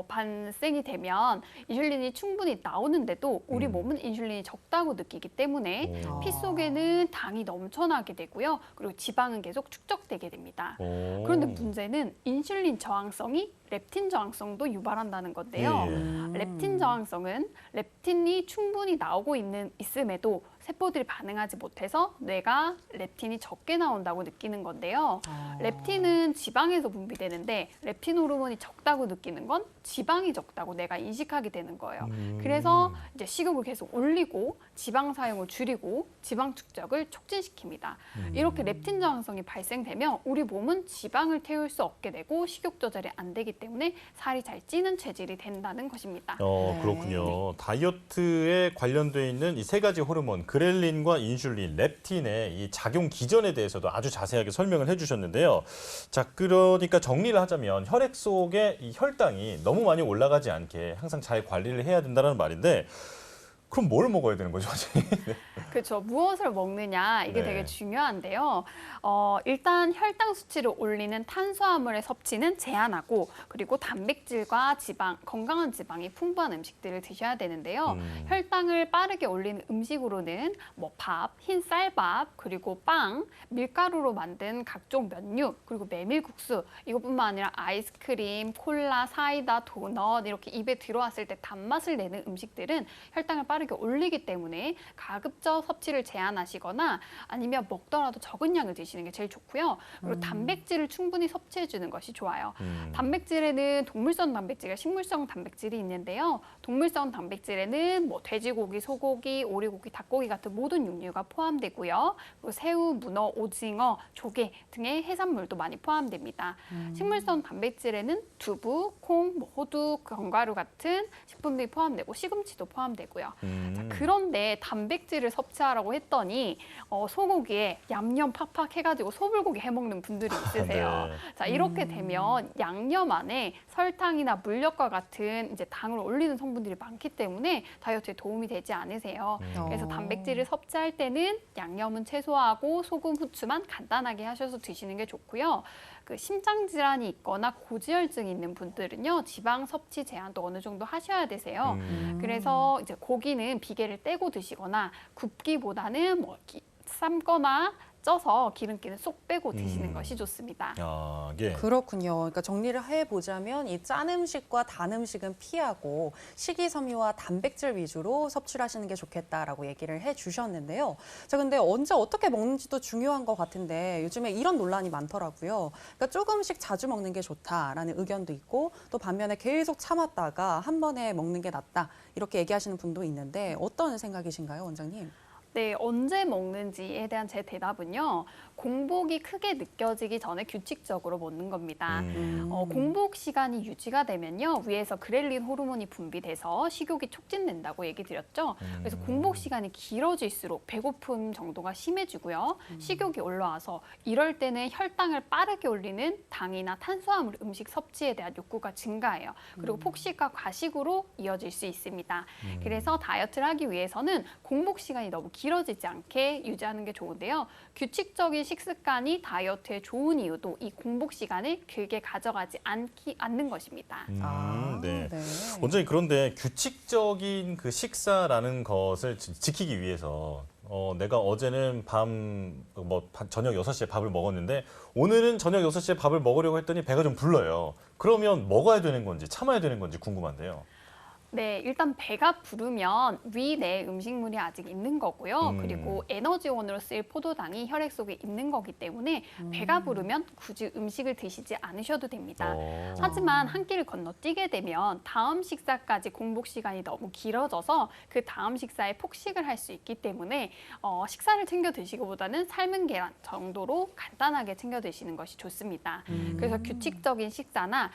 발생이 되면 인슐린이 충분히 나오는데도 우리 몸은 인슐린이 적다고 느끼기 때문에 피 속에는 당이 넘쳐나게 되고요. 그리고 지방은 계속 축적되게 됩니다. 그런데 문제는 인슐린 저항성이 렙틴 저항성도 유발한다는 건데요. 렙틴 저항성은 렙틴이 충분히 나오고 있음에도 세포들이 반응하지 못해서 뇌가 렙틴이 적게 나온다고 느끼는 건데요. 렙틴은 지방에서 분비되는데 렙틴 호르몬이 적다고 느끼는 건 지방이 적다고 뇌가 인식하게 되는 거예요. 그래서 이제 식욕을 계속 올리고 지방 사용을 줄이고 지방 축적을 촉진시킵니다. 이렇게 렙틴 저항성이 발생되면 우리 몸은 지방을 태울 수 없게 되고 식욕 조절이 안 되기 때문에 살이 잘 찌는 체질이 된다는 것입니다. 그렇군요. 다이어트에 관련돼 있는 이 세 가지 호르몬, 그렐린과 인슐린, 렙틴의 이 작용 기전에 대해서도 아주 자세하게 설명을 해주셨는데요. 자, 그러니까 정리를 하자면 혈액 속에 이 혈당이 너무 많이 올라가지 않게 항상 잘 관리를 해야 된다는 말인데 그럼 뭘 먹어야 되는 거죠, 선생님? 그렇죠. 무엇을 먹느냐 이게 되게 중요한데요. 일단 혈당 수치를 올리는 탄수화물의 섭취는 제한하고 그리고 단백질과 지방, 건강한 지방이 풍부한 음식들을 드셔야 되는데요. 혈당을 빠르게 올리는 음식으로는 밥, 흰 쌀밥, 그리고 빵, 밀가루로 만든 각종 면류, 그리고 메밀국수 이것뿐만 아니라 아이스크림, 콜라, 사이다, 도넛 이렇게 입에 들어왔을 때 단맛을 내는 음식들은 혈당을 빠르게 빠르게 올리기 때문에 가급적 섭취를 제한하시거나 아니면 먹더라도 적은 양을 드시는 게 제일 좋고요. 그리고 단백질을 충분히 섭취해 주는 것이 좋아요. 단백질에는 동물성 단백질과 식물성 단백질이 있는데요. 동물성 단백질에는 뭐 돼지고기, 소고기, 오리고기, 닭고기 같은 모든 육류가 포함되고요. 그리고 새우, 문어, 오징어, 조개 등의 해산물도 많이 포함됩니다. 식물성 단백질에는 두부, 콩, 뭐 호두, 견과류 같은 식품들이 포함되고 시금치도 포함되고요. 자, 그런데 단백질을 섭취하라고 했더니 소고기에 얌얌 팍팍 해가지고 소불고기 해먹는 분들이 있으세요. 네. 자, 이렇게 되면 양념 안에 설탕이나 물엿과 같은 이제 당을 올리는 성분들이 많기 때문에 다이어트에 도움이 되지 않으세요. 그래서 단백질을 섭취할 때는 양념은 최소화하고 소금, 후추만 간단하게 하셔서 드시는 게 좋고요. 그 심장 질환이 있거나 고지혈증이 있는 분들은요, 지방 섭취 제한도 어느 정도 하셔야 되세요. 그래서 이제 고기는 비계를 떼고 드시거나 굽기보다는 뭐 삶거나 쪄서 기름기는 쏙 빼고 드시는 것이 좋습니다. 아, 예. 그렇군요. 그러니까 정리를 해보자면 이 짠 음식과 단 음식은 피하고 식이섬유와 단백질 위주로 섭취를 하시는 게 좋겠다라고 얘기를 해주셨는데요. 자, 근데 언제 어떻게 먹는지도 중요한 것 같은데 요즘에 이런 논란이 많더라고요. 그러니까 조금씩 자주 먹는 게 좋다라는 의견도 있고 또 반면에 계속 참았다가 한 번에 먹는 게 낫다 이렇게 얘기하시는 분도 있는데 어떤 생각이신가요, 원장님? 네, 언제 먹는지에 대한 제 대답은요. 공복이 크게 느껴지기 전에 규칙적으로 먹는 겁니다. 공복 시간이 유지가 되면요. 위에서 그렐린 호르몬이 분비돼서 식욕이 촉진된다고 얘기 드렸죠. 그래서 공복 시간이 길어질수록 배고픔 정도가 심해지고요. 식욕이 올라와서 이럴 때는 혈당을 빠르게 올리는 당이나 탄수화물 음식 섭취에 대한 욕구가 증가해요. 그리고 폭식과 과식으로 이어질 수 있습니다. 그래서 다이어트를 하기 위해서는 공복 시간이 너무 길어지지 않게 유지하는 게 좋은데요. 규칙적인 식습관이 다이어트에 좋은 이유도 이 공복 시간을 길게 가져가지 않는 것입니다. 네. 네. 원장님, 그런데 규칙적인 그 식사라는 것을 지키기 위해서 내가 어제는 저녁 6시에 밥을 먹었는데 오늘은 저녁 6시에 밥을 먹으려고 했더니 배가 좀 불러요. 그러면 먹어야 되는 건지 참아야 되는 건지 궁금한데요. 네, 일단 배가 부르면 위 내에 음식물이 아직 있는 거고요. 그리고 에너지원으로 쓰일 포도당이 혈액 속에 있는 거기 때문에 배가 부르면 굳이 음식을 드시지 않으셔도 됩니다. 하지만 한 끼를 건너뛰게 되면 다음 식사까지 공복 시간이 너무 길어져서 그 다음 식사에 폭식을 할 수 있기 때문에 식사를 챙겨 드시기보다는 삶은 계란 정도로 간단하게 챙겨 드시는 것이 좋습니다. 그래서 규칙적인 식사나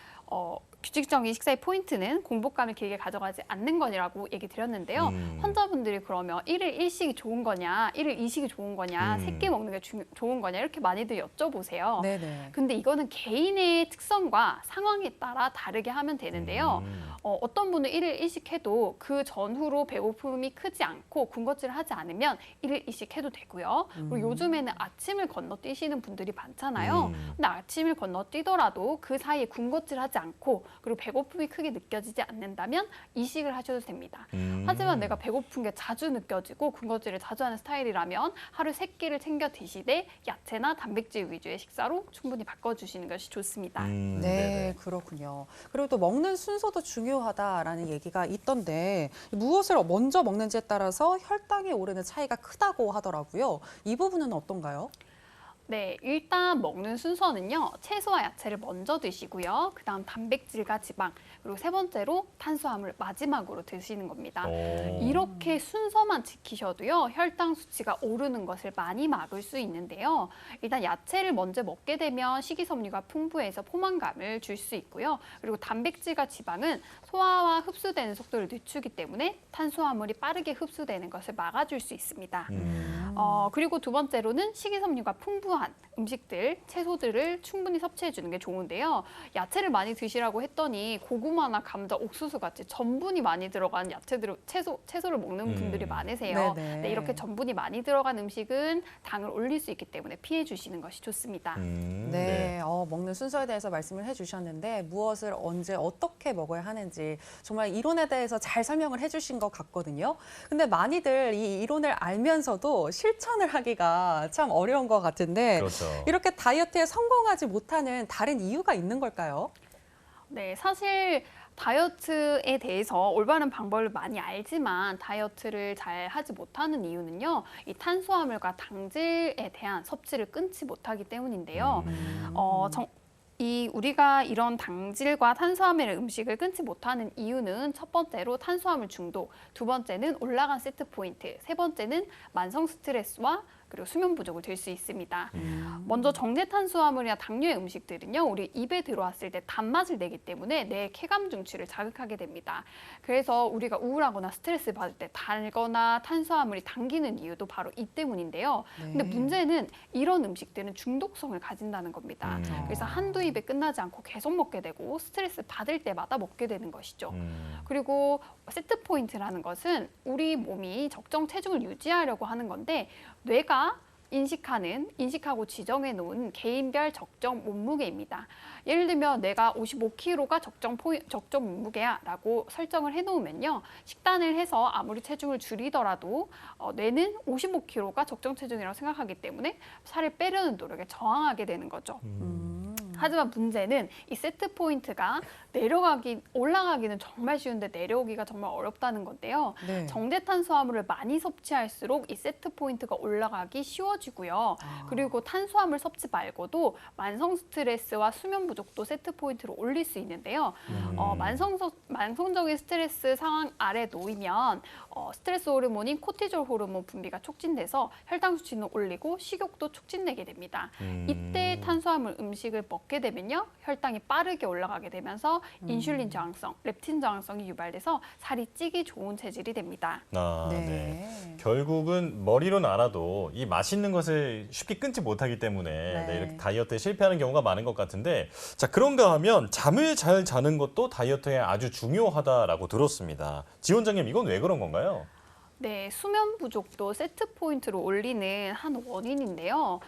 규칙적인 식사의 포인트는 공복감을 길게 가져가지 않는 거라고 얘기 드렸는데요. 환자분들이 그러면 1일 1식이 좋은 거냐, 1일 2식이 좋은 거냐, 3끼 먹는 게 좋은 거냐 이렇게 많이들 여쭤보세요. 네네. 근데 이거는 개인의 특성과 상황에 따라 다르게 하면 되는데요. 어떤 분은 1일 1식 해도 그 전후로 배고픔이 크지 않고 군것질을 하지 않으면 1일 2식 해도 되고요. 그리고 요즘에는 아침을 건너뛰시는 분들이 많잖아요. 근데 아침을 건너뛰더라도 그 사이에 군것질 하지 않고 그리고 배고픔이 크게 느껴지지 않는다면 이식을 하셔도 됩니다. 하지만 내가 배고픈 게 자주 느껴지고 군것질을 자주 하는 스타일이라면 하루 3끼를 챙겨 드시되 야채나 단백질 위주의 식사로 충분히 바꿔주시는 것이 좋습니다. 네, 그렇군요. 그리고 또 먹는 순서도 중요하다라는 얘기가 있던데 무엇을 먼저 먹는지에 따라서 혈당이 오르는 차이가 크다고 하더라고요. 이 부분은 어떤가요? 네, 일단 먹는 순서는요. 채소와 야채를 먼저 드시고요. 그다음 단백질과 지방, 그리고 세 번째로 탄수화물 마지막으로 드시는 겁니다. 이렇게 순서만 지키셔도요. 혈당 수치가 오르는 것을 많이 막을 수 있는데요. 일단 야채를 먼저 먹게 되면 식이섬유가 풍부해서 포만감을 줄 수 있고요. 그리고 단백질과 지방은 소화와 흡수되는 속도를 늦추기 때문에 탄수화물이 빠르게 흡수되는 것을 막아줄 수 있습니다. 그리고 두 번째로는 식이섬유가 풍부한 음식들, 채소들을 충분히 섭취해 주는 게 좋은데요. 야채를 많이 드시라고 했더니 고구마나 감자, 옥수수 같이 전분이 많이 들어간 야채들을 채소를 먹는 분들이 많으세요. 네네. 네, 이렇게 전분이 많이 들어간 음식은 당을 올릴 수 있기 때문에 피해 주시는 것이 좋습니다. 네, 먹는 순서에 대해서 말씀을 해주셨는데 무엇을 언제 어떻게 먹어야 하는지 정말 이론에 대해서 잘 설명을 해주신 것 같거든요. 근데 많이들 이 이론을 알면서도 실천을 하기가 참 어려운 것 같은데 그렇죠. 이렇게 다이어트에 성공하지 못하는 다른 이유가 있는 걸까요? 네, 사실 다이어트에 대해서 올바른 방법을 많이 알지만 다이어트를 잘 하지 못하는 이유는요. 이 탄수화물과 당질에 대한 섭취를 끊지 못하기 때문인데요. 우리가 이런 당질과 탄수화물의 음식을 끊지 못하는 이유는 첫 번째로 탄수화물 중독, 두 번째는 올라간 세트 포인트, 세 번째는 만성 스트레스와 그리고 수면 부족을 들 수 있습니다. 먼저 정제 탄수화물이나 당류의 음식들은요, 우리 입에 들어왔을 때 단맛을 내기 때문에 뇌 쾌감 중추를 자극하게 됩니다. 그래서 우리가 우울하거나 스트레스 받을 때 달거나 탄수화물이 당기는 이유도 바로 이 때문인데요. 근데 문제는 이런 음식들은 중독성을 가진다는 겁니다. 그래서 한두 입에 끝나지 않고 계속 먹게 되고 스트레스 받을 때마다 먹게 되는 것이죠. 그리고 세트 포인트라는 것은 우리 몸이 적정 체중을 유지하려고 하는 건데 뇌가 인식하고 지정해 놓은 개인별 적정 몸무게입니다. 예를 들면 내가 55kg가 적정 몸무게야라고 설정을 해놓으면요. 식단을 해서 아무리 체중을 줄이더라도 뇌는 55kg가 적정 체중이라고 생각하기 때문에 살을 빼려는 노력에 저항하게 되는 거죠. 하지만 문제는 이 세트 포인트가 올라가기는 정말 쉬운데 내려오기가 정말 어렵다는 건데요. 네. 정제 탄수화물을 많이 섭취할수록 이 세트 포인트가 올라가기 쉬워지고요. 그리고 탄수화물 섭취 말고도 만성 스트레스와 수면 부족도 세트 포인트로 올릴 수 있는데요. 만성적인 스트레스 상황 아래 놓이면 스트레스 호르몬인 코티졸 호르몬 분비가 촉진돼서 혈당 수치는 올리고 식욕도 촉진되게 됩니다. 이때 탄수화물 음식을 먹게 되면요. 혈당이 빠르게 올라가게 되면서 인슐린 저항성, 렙틴 저항성이 유발돼서 살이 찌기 좋은 체질이 됩니다. 네. 결국은 머리로는 알아도 이 맛있는 것을 쉽게 끊지 못하기 때문에 네. 이렇게 다이어트에 실패하는 경우가 많은 것 같은데, 자, 그런가 하면 잠을 잘 자는 것도 다이어트에 아주 중요하다라고 들었습니다. 지원장님, 이건 왜 그런 건가요? 네, 수면 부족도 세트 포인트로 올리는 한 원인인데요.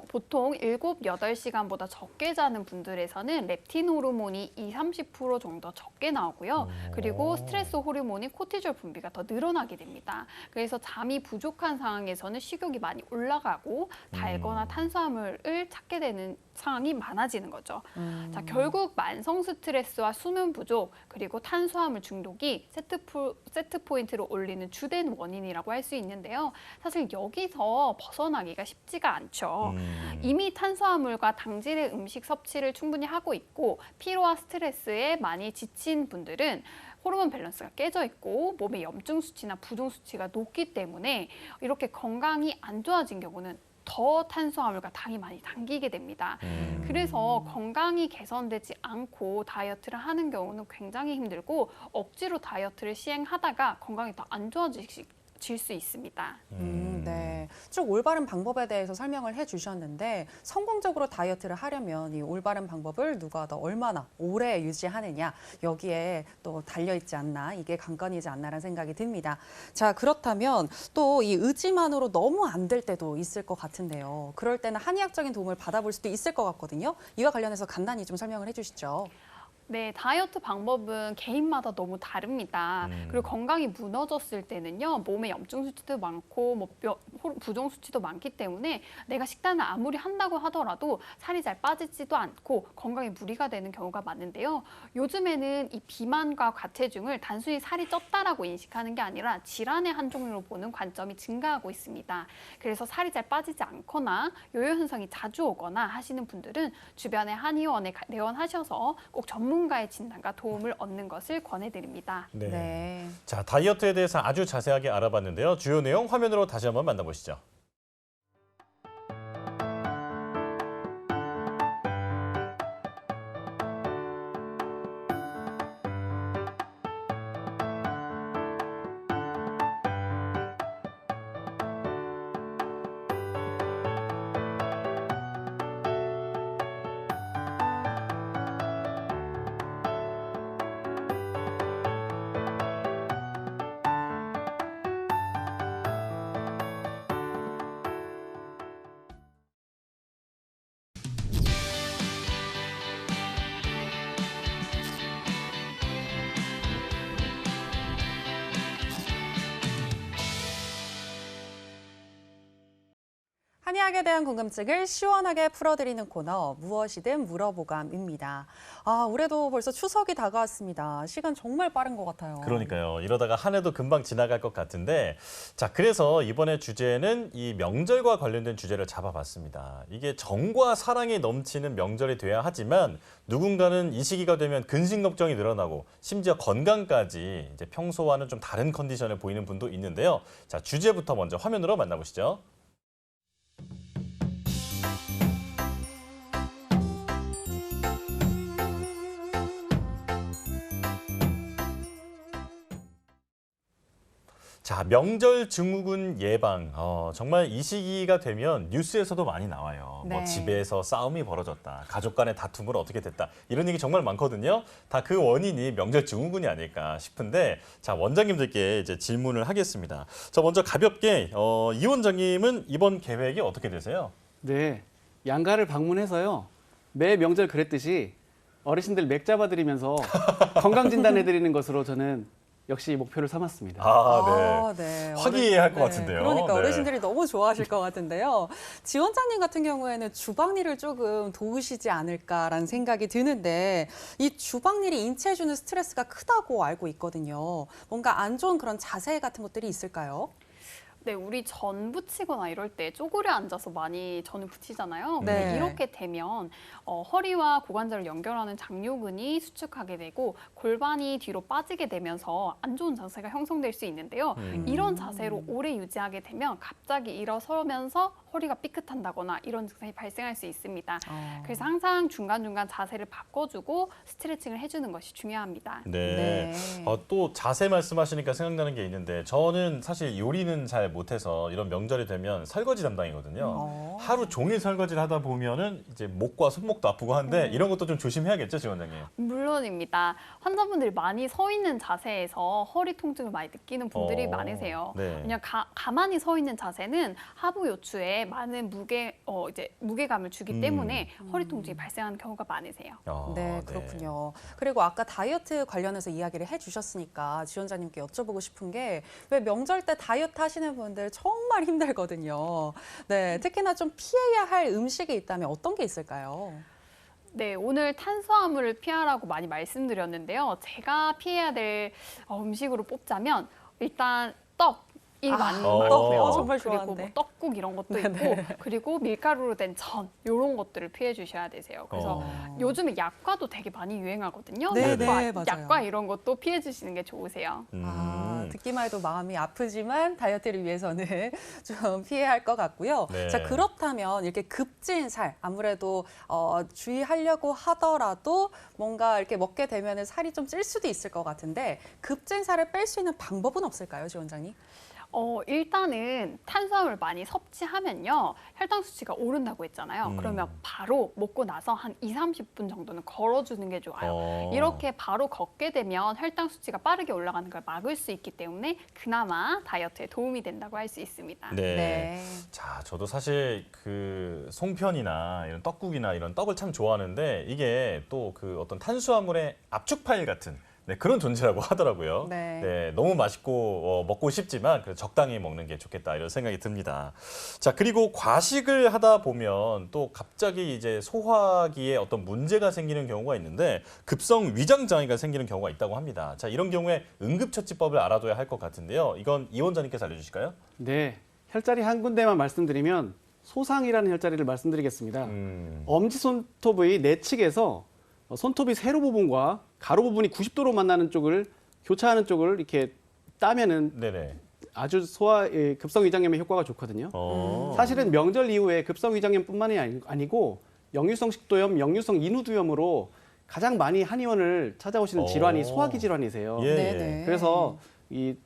보통 7, 8시간보다 적게 자는 분들에서는 렙틴 호르몬이 20-30% 정도 적게 나오고요. 그리고 스트레스 호르몬인 코티졸 분비가 더 늘어나게 됩니다. 그래서 잠이 부족한 상황에서는 식욕이 많이 올라가고 달거나 탄수화물을 찾게 되는 상황이 많아지는 거죠. 자, 결국 만성 스트레스와 수면 부족 그리고 탄수화물 중독이 세트 포인트로 올리는 주된 원인이라고 할 수 있는데요. 사실 여기서 벗어나기가 쉽지가 않죠. 이미 탄수화물과 당질의 음식 섭취를 충분히 하고 있고 피로와 스트레스에 많이 지친 분들은 호르몬 밸런스가 깨져 있고 몸의 염증 수치나 부종 수치가 높기 때문에 이렇게 건강이 안 좋아진 경우는 더 탄수화물과 당이 많이 당기게 됩니다. 그래서 건강이 개선되지 않고 다이어트를 하는 경우는 굉장히 힘들고 억지로 다이어트를 시행하다가 건강이 더 안 좋아질 수 있습니다. 네. 쭉 올바른 방법에 대해서 설명을 해주셨는데 성공적으로 다이어트를 하려면 이 올바른 방법을 누가 더 얼마나 오래 유지하느냐 여기에 또 달려있지 않나 이게 관건이지 않나라는 생각이 듭니다. 자, 그렇다면 또 이 의지만으로 너무 안 될 때도 있을 것 같은데요. 그럴 때는 한의학적인 도움을 받아볼 수도 있을 것 같거든요. 이와 관련해서 간단히 좀 설명을 해주시죠. 네, 다이어트 방법은 개인마다 너무 다릅니다. 그리고 건강이 무너졌을 때는요, 몸에 염증 수치도 많고 부종 수치도 많기 때문에 내가 식단을 아무리 한다고 하더라도 살이 잘 빠지지도 않고 건강에 무리가 되는 경우가 많은데요. 요즘에는 이 비만과 과체중을 단순히 살이 쪘다라고 인식하는 게 아니라 질환의 한 종류로 보는 관점이 증가하고 있습니다. 그래서 살이 잘 빠지지 않거나 요요 현상이 자주 오거나 하시는 분들은 주변의 한의원에 내원하셔서 꼭 전문가의 진단과 도움을 얻는 것을 권해드립니다. 네. 네. 자, 다이어트에 대해서 아주 자세하게 알아봤는데요. 주요 내용 화면으로 다시 한번 만나보시죠. 한의학에 대한 궁금증을 시원하게 풀어드리는 코너 무엇이든 물어보감입니다. 올해도 벌써 추석이 다가왔습니다. 시간 정말 빠른 것 같아요. 그러니까요. 이러다가 한 해도 금방 지나갈 것 같은데 자, 그래서 이번에 주제는 이 명절과 관련된 주제를 잡아봤습니다. 이게 정과 사랑이 넘치는 명절이 돼야 하지만 누군가는 이 시기가 되면 근심 걱정이 늘어나고 심지어 건강까지 이제 평소와는 좀 다른 컨디션을 보이는 분도 있는데요. 자, 주제부터 먼저 화면으로 만나보시죠. 자, 명절 증후군 예방. 정말 이 시기가 되면 뉴스에서도 많이 나와요. 뭐 네. 집에서 싸움이 벌어졌다. 가족 간의 다툼으로 어떻게 됐다. 이런 얘기 정말 많거든요. 다 그 원인이 명절 증후군이 아닐까 싶은데 자, 원장님들께 이제 질문을 하겠습니다. 자, 먼저 가볍게 이 원장님은 이번 계획이 어떻게 되세요? 네, 양가를 방문해서요. 매 명절 그랬듯이 어르신들 맥 잡아드리면서 건강진단해드리는 것으로 저는 역시 목표를 삼았습니다. 네. 화기애애할 것 같은데요. 그러니까 네. 어르신들이 너무 좋아하실 것 같은데요. 지원자님 같은 경우에는 주방 일을 조금 도우시지 않을까라는 생각이 드는데 이 주방 일이 인체에 주는 스트레스가 크다고 알고 있거든요. 뭔가 안 좋은 그런 자세 같은 것들이 있을까요? 네, 우리 전 부치거나 이럴 때 쪼그려 앉아서 많이 전을 부치잖아요. 네. 근데 이렇게 되면 허리와 고관절을 연결하는 장요근이 수축하게 되고 골반이 뒤로 빠지게 되면서 안 좋은 자세가 형성될 수 있는데요. 이런 자세로 오래 유지하게 되면 갑자기 일어서면서 허리가 삐끗한다거나 이런 증상이 발생할 수 있습니다. 그래서 항상 중간중간 자세를 바꿔주고 스트레칭을 해주는 것이 중요합니다. 네. 또 자세 말씀하시니까 생각나는 게 있는데 저는 사실 요리는 잘 못해서 이런 명절이 되면 설거지 담당이거든요. 하루 종일 설거지를 하다 보면은 이제 목과 손목도 아프고 한데 이런 것도 좀 조심해야겠죠, 지원장님? 물론입니다. 환자분들이 많이 서 있는 자세에서 허리 통증을 많이 느끼는 분들이 많으세요. 네. 왜냐하면 가만히 서 있는 자세는 하부 요추에 많은 무게감을 주기 때문에 허리 통증이 발생하는 경우가 많으세요. 네, 그렇군요. 그리고 아까 다이어트 관련해서 이야기를 해주셨으니까 지원자님께 여쭤보고 싶은 게 왜 명절 때 다이어트 하시는 분들 정말 힘들거든요. 네, 특히나 좀 피해야 할 음식이 있다면 어떤 게 있을까요? 네, 오늘 탄수화물을 피하라고 많이 말씀드렸는데요. 제가 피해야 될 음식으로 뽑자면 일단 떡이 많이 많고요. 정말 그리고 좋아하는데. 뭐 떡국 이런 것도 있고 그리고 밀가루로 된 전 이런 것들을 피해 주셔야 되세요. 그래서 요즘에 약과도 되게 많이 유행하거든요. 네, 맞아요. 맞아요. 약과 이런 것도 피해 주시는 게 좋으세요. 듣기만 해도 마음이 아프지만 다이어트를 위해서는 좀 피해야 할 것 같고요. 네. 자, 그렇다면 이렇게 급진 살, 아무래도 주의하려고 하더라도 뭔가 이렇게 먹게 되면 살이 좀 찔 수도 있을 것 같은데 급진 살을 뺄 수 있는 방법은 없을까요, 지원장님? 일단은 탄수화물 많이 섭취하면요. 혈당 수치가 오른다고 했잖아요. 그러면 바로 먹고 나서 한 20-30분 정도는 걸어주는 게 좋아요. 이렇게 바로 걷게 되면 혈당 수치가 빠르게 올라가는 걸 막을 수 있기 때문에 그나마 다이어트에 도움이 된다고 할 수 있습니다. 네. 자, 저도 사실 그 송편이나 이런 떡국이나 이런 떡을 참 좋아하는데 이게 또 그 어떤 탄수화물의 압축파일 같은 그런 존재라고 하더라고요. 네. 너무 맛있고 먹고 싶지만 적당히 먹는 게 좋겠다 이런 생각이 듭니다. 자, 그리고 과식을 하다 보면 또 갑자기 이제 소화기에 어떤 문제가 생기는 경우가 있는데 급성 위장 장애가 생기는 경우가 있다고 합니다. 자, 이런 경우에 응급처치법을 알아둬야 할 것 같은데요. 이건 이 원장님께서 알려주실까요? 네, 혈자리 한 군데만 말씀드리면 소상이라는 혈자리를 말씀드리겠습니다. 엄지손톱의 내측에서 손톱이 세로 부분과 가로 부분이 90도로 만나는 쪽을 교차하는 쪽을 이렇게 따면은 네네. 아주 급성 위장염의 효과가 좋거든요. 사실은 명절 이후에 급성 위장염뿐만이 아니고 역류성 식도염, 역류성 인후두염으로 가장 많이 한의원을 찾아오시는 질환이 소화기 질환이세요. 네네. 그래서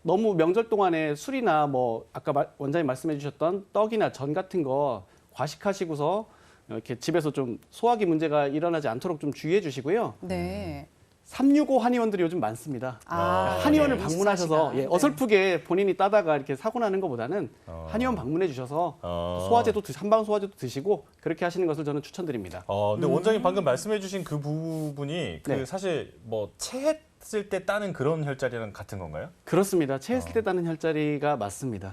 너무 명절 동안에 술이나 뭐 아까 원장님 말씀해 주셨던 떡이나 전 같은 거 과식하시고서 이렇게 집에서 좀 소화기 문제가 일어나지 않도록 좀 주의해 주시고요. 네. 365 한의원들이 요즘 많습니다. 아, 한의원을 네. 방문하셔서 24시간. 어설프게 본인이 따다가 이렇게 사고 나는 것보다는 한의원 방문해 주셔서 소화제도 한방 소화제도 드시고 그렇게 하시는 것을 저는 추천드립니다. 근데 원장님 방금 말씀해주신 그 부분이 네. 사실 뭐 체했 체했을 때 따는 그런 혈자리랑 같은 건가요? 그렇습니다. 체했을 때 따는 혈자리가 맞습니다.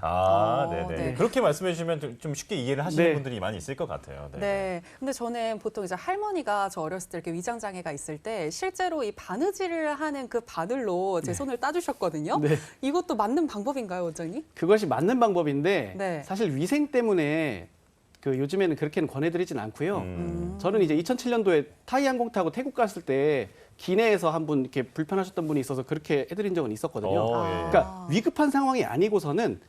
네네. 네. 그렇게 말씀해 주시면 좀 쉽게 이해를 하시는 네. 분들이 많이 있을 것 같아요. 네. 근데 저는 보통 이제 할머니가 저 어렸을 때 이렇게 위장 장애가 있을 때 실제로 이 바느질을 하는 그 바늘로 제 손을 따주셨거든요. 네. 이것도 맞는 방법인가요, 원장님? 그것이 맞는 방법인데 네. 사실 위생 때문에 그 요즘에는 그렇게는 권해드리진 않고요. 저는 이제 2007년도에 타이 항공 타고 태국 갔을 때 기내에서 한 분 이렇게 불편하셨던 분이 있어서 그렇게 해드린 적은 있었거든요. 예. 그러니까 위급한 상황이 아니고서는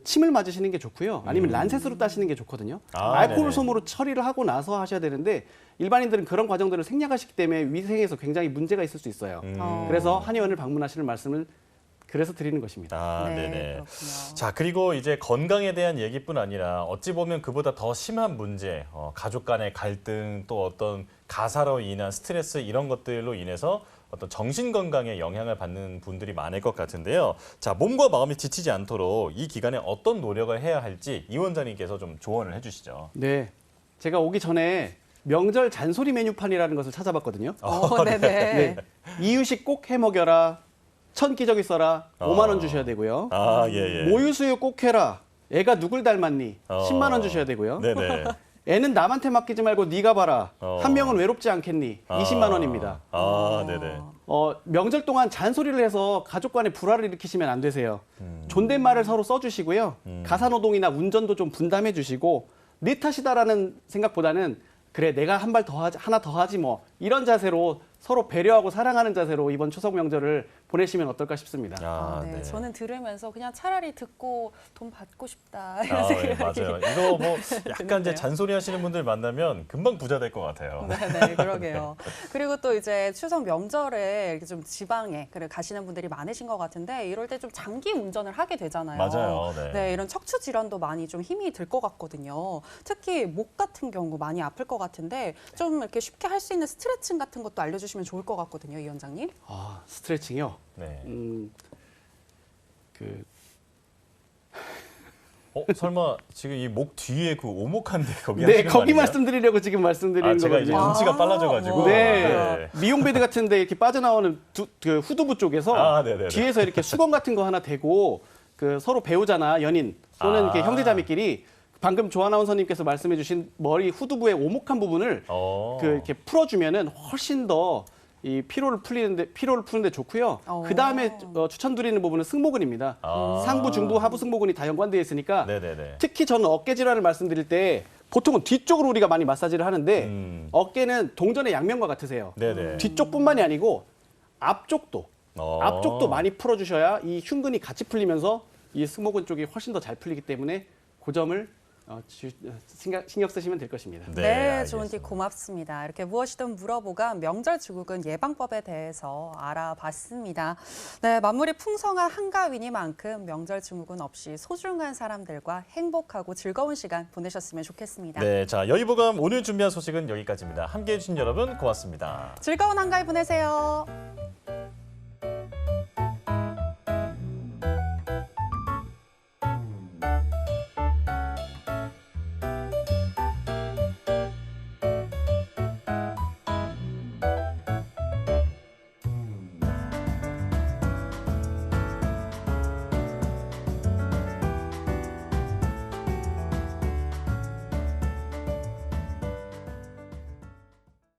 침을 맞으시는 게 좋고요. 아니면 란셋으로 따시는 게 좋거든요. 알코올 네네. 솜으로 처리를 하고 나서 하셔야 되는데 일반인들은 그런 과정들을 생략하시기 때문에 위생에서 굉장히 문제가 있을 수 있어요. 그래서 한의원을 방문하시는 말씀을 그래서 드리는 것입니다. 네네. 그렇군요. 자, 그리고 이제 건강에 대한 얘기뿐 아니라 어찌 보면 그보다 더 심한 문제, 가족 간의 갈등, 또 어떤 가사로 인한 스트레스 이런 것들로 인해서 어떤 정신 건강에 영향을 받는 분들이 많을 것 같은데요. 자, 몸과 마음이 지치지 않도록 이 기간에 어떤 노력을 해야 할지 이 원장님께서 좀 조언을 해주시죠. 네. 제가 오기 전에 명절 잔소리 메뉴판이라는 것을 찾아봤거든요. 네네. 네. 이유식 꼭 해 먹여라. 천기저귀 써라. 5만 원 주셔야 되고요. 예. 모유수유 꼭 해라. 애가 누굴 닮았니? 10만 원 주셔야 되고요. 네네. 애는 남한테 맡기지 말고 네가 봐라. 한 명은 외롭지 않겠니? 20만 원입니다. 네네. 명절 동안 잔소리를 해서 가족 간에 불화를 일으키시면 안 되세요. 존댓말을 서로 써주시고요. 가사노동이나 운전도 좀 분담해 주시고 네 탓이다라는 생각보다는 그래 내가 한 발 더 하지 하나 더 하지 뭐 이런 자세로 서로 배려하고 사랑하는 자세로 이번 추석 명절을 보내시면 어떨까 싶습니다. 네. 네. 저는 들으면서 그냥 차라리 듣고 돈 받고 싶다 이런 예, 생각이 맞아요. 이거 뭐 약간 이제 드는데요. 잔소리 하시는 분들 만나면 금방 부자 될 것 같아요. 네, 그러게요. 그리고 또 이제 추석 명절에 이렇게 좀 지방에 가시는 분들이 많으신 것 같은데 이럴 때 좀 장기 운전을 하게 되잖아요. 맞아요. 네. 이런 척추 질환도 많이 좀 힘이 들 것 같거든요. 특히 목 같은 경우 많이 아플 것 같은데 좀 이렇게 쉽게 할 수 있는 스트레칭 같은 것도 알려주시면 좋을 것 같거든요, 이 원장님. 스트레칭이요. 네. 설마 지금 이 목 뒤에 그 오목한데 거기 네, 하시는 거 거기 아닌가요? 말씀드리려고 지금 말씀드리는 제가 이제 거거든요. 눈치가 빨라져가지고. 네. 미용 베드 같은데 이렇게 빠져나오는 그 후두부 쪽에서 네네네. 뒤에서 이렇게 수건 같은 거 하나 대고 그 서로 배우자나 연인 또는 이렇게 형제자매끼리 방금 조 아나운서님께서 말씀해주신 머리 후두부의 오목한 부분을 그 이렇게 풀어주면은 훨씬 더 이 피로를 푸는데 좋고요. 그 다음에 추천드리는 부분은 승모근입니다. 상부, 중부, 하부 승모근이 다 연관되어 있으니까 네네네. 특히 저는 어깨 질환을 말씀드릴 때 보통은 뒤쪽으로 우리가 많이 마사지를 하는데 어깨는 동전의 양면과 같으세요. 네네. 뒤쪽뿐만이 아니고 앞쪽도 많이 풀어주셔야 이 흉근이 같이 풀리면서 이 승모근 쪽이 훨씬 더 잘 풀리기 때문에 그 점을 신경 쓰시면 될 것입니다. 네, 좋은 알겠습니다. 팁 고맙습니다. 이렇게 무엇이든 물어보가 명절 증후군 예방법에 대해서 알아봤습니다. 네, 만물이 풍성한 한가위니만큼 명절 증후군 없이 소중한 사람들과 행복하고 즐거운 시간 보내셨으면 좋겠습니다. 네, 자 여의보감 오늘 준비한 소식은 여기까지입니다. 함께해 주신 여러분 고맙습니다. 즐거운 한가위 보내세요.